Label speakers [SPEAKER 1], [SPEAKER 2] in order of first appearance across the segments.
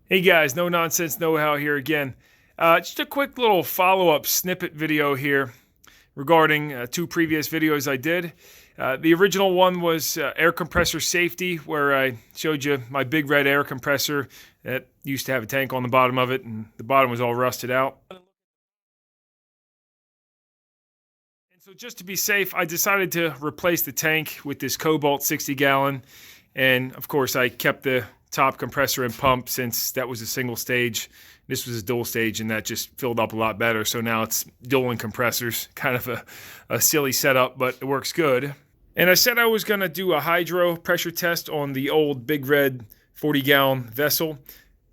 [SPEAKER 1] Hey guys, No Nonsense Know-How here again. Just a quick little follow-up snippet video here regarding two previous videos I did. The original one was air compressor safety, where I showed you my big red air compressor that used to have a tank on the bottom of it, and the bottom was all rusted out. And so just to be safe, I decided to replace the tank with this Cobalt 60-gallon, and of course I kept the top compressor and pump since that was a single stage. This was a dual stage, and that just filled up a lot better. So now it's dueling compressors. Kind of a silly setup, but it works good. And I said I was going to do a hydro pressure test on the old big red 40-gallon vessel.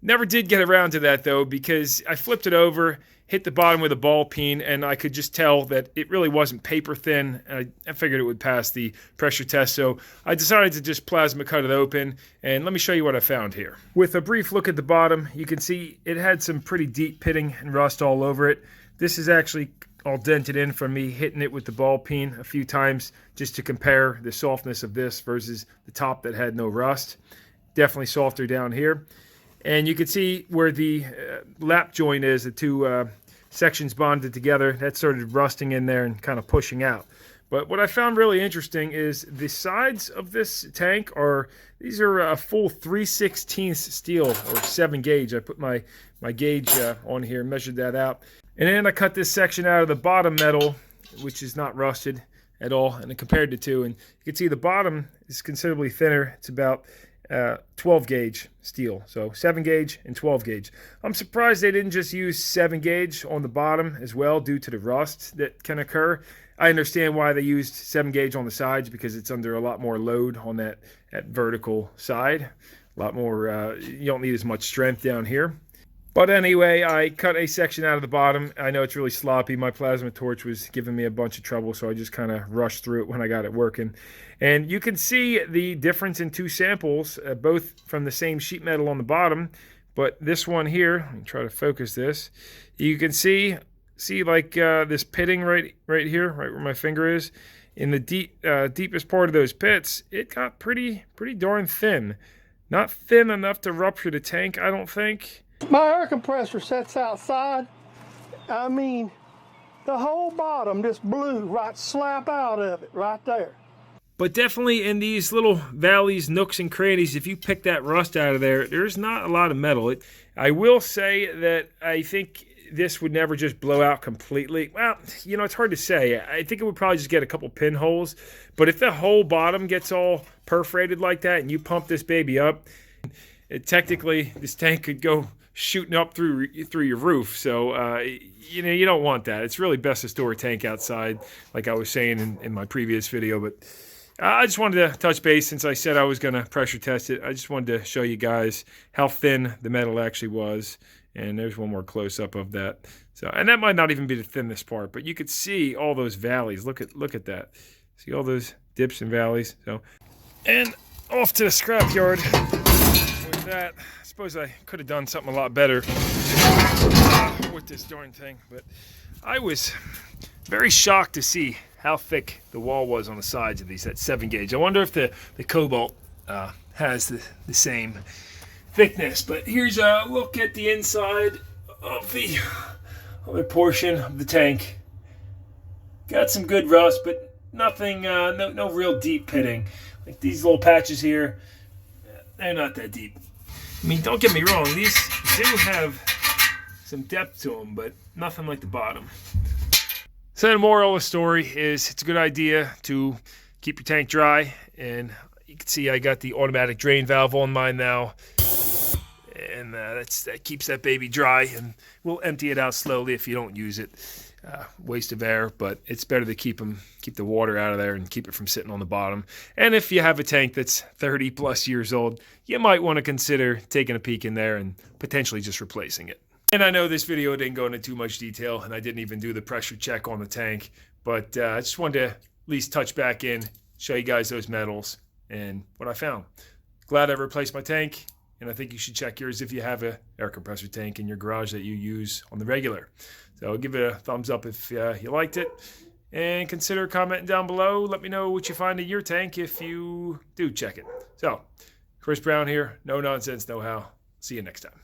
[SPEAKER 1] Never did get around to that though, because I flipped it over, hit the bottom with a ball peen, and I could just tell that it really wasn't paper thin. I figured it would pass the pressure test, so I decided to just plasma cut it open, and let me show you what I found here. With a brief look at the bottom, you can see it had some pretty deep pitting and rust all over it. This is actually all dented in from me hitting it with the ball peen a few times just to compare the softness of this versus the top that had no rust. Definitely softer down here. And you can see where the lap joint is, the two sections bonded together, that started rusting in there and kind of pushing out. But what I found really interesting is the sides of this tank these are a full 3/16 steel, or 7 gauge. I put my gauge on here, measured that out. And then I cut this section out of the bottom metal, which is not rusted at all, and I compared the two. And you can see the bottom is considerably thinner. It's about 12 gauge steel, so 7 gauge and 12 gauge. I'm surprised they didn't just use 7 gauge on the bottom as well, due to the rust that can occur. I understand why they used 7 gauge on the sides, because it's under a lot more load on that vertical side. A lot more, you don't need as much strength down here. But anyway, I cut a section out of the bottom. I know it's really sloppy. My plasma torch was giving me a bunch of trouble, so I just kind of rushed through it when I got it working. And you can see the difference in two samples, both from the same sheet metal on the bottom. But this one here, let me try to focus this. You can see like this pitting right here, right where my finger is. In the deepest part of those pits, it got pretty darn thin. Not thin enough to rupture the tank, I don't think.
[SPEAKER 2] My air compressor sits outside. I mean, the whole bottom just blew right slap out of it right there.
[SPEAKER 1] But definitely in these little valleys, nooks, and crannies, if you pick that rust out of there, there's not a lot of metal. I will say that I think this would never just blow out completely. Well, you know, it's hard to say. I think it would probably just get a couple pinholes. But if the whole bottom gets all perforated like that and you pump this baby up, technically this tank could go shooting up through your roof. So you know, you don't want that. It's really best to store a tank outside, like I was saying in my previous video. But I just wanted to touch base, since I said I was going to pressure test it. I just wanted to show you guys how thin the metal actually was. And there's one more close-up of that. So, and that might not even be the thinnest part, but you could see all those valleys. Look at that. See all those dips and valleys. So, and off to the scrapyard with that. I suppose I could have done something a lot better with this darn thing, but I was very shocked to see how thick the wall was on the sides of these at 7 gauge. I wonder if the Cobalt has the same thickness. But here's a look at the inside of the other portion of the tank. Got some good rust, but nothing, no real deep pitting. Like these little patches here, they're not that deep. I mean, don't get me wrong, these do have some depth to them, but nothing like the bottom. So the moral of the story is, it's a good idea to keep your tank dry. And you can see I got the automatic drain valve on mine now. And that keeps that baby dry, and we'll empty it out slowly if you don't use it. Waste of air, but it's better to keep the water out of there and keep it from sitting on the bottom. And if you have a tank that's 30 plus years old, you might want to consider taking a peek in there and potentially just replacing it. And I know this video didn't go into too much detail, and I didn't even do the pressure check on the tank, but I just wanted to at least touch back in, show you guys those metals and what I found. Glad I replaced my tank. And I think you should check yours if you have an air compressor tank in your garage that you use on the regular. So give it a thumbs up if you liked it. And consider commenting down below. Let me know what you find in your tank if you do check it. So, Chris Brown here. No Nonsense Know How. See you next time.